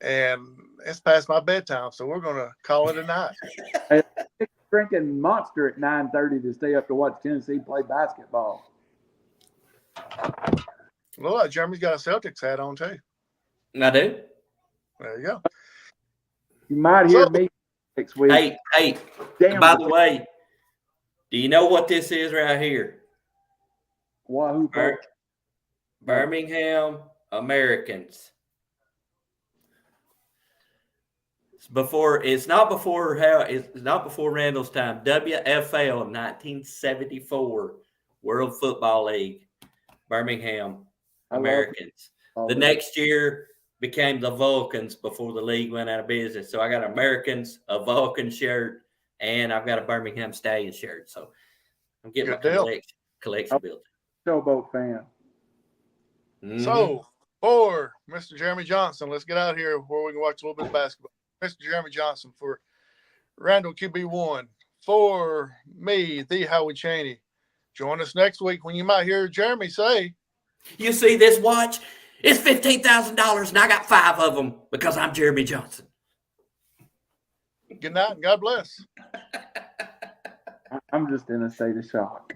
And it's past my bedtime, so we're going to call it a night. Hey, drinking Monster at 9:30 to stay up to watch Tennessee play basketball. Look like Jeremy's got a Celtics hat on, too. I do. There you go. You might hear me next week. Hey, Damn, by the way, do you know what this is right here? Wahoo! Birmingham Americans. It's not before Randall's time. WFL 1974 World Football League. Birmingham Americans. The next year became the Vulcans before the league went out of business. So I got Americans, a Vulcan shirt, and I've got a Birmingham Stallion shirt. So I'm getting my collection built. Showboat fan. Mm-hmm. So, for Mr. Jeremy Johnson, let's get out here where we can watch a little bit of basketball. Mr. Jeremy Johnson for Randall QB1. For me, the Howie Chaney. Join us next week when you might hear Jeremy say, "You see this watch? It's $15,000 and I got 5 of them because I'm Jeremy Johnson." Good night and God bless. I'm just in a state of shock.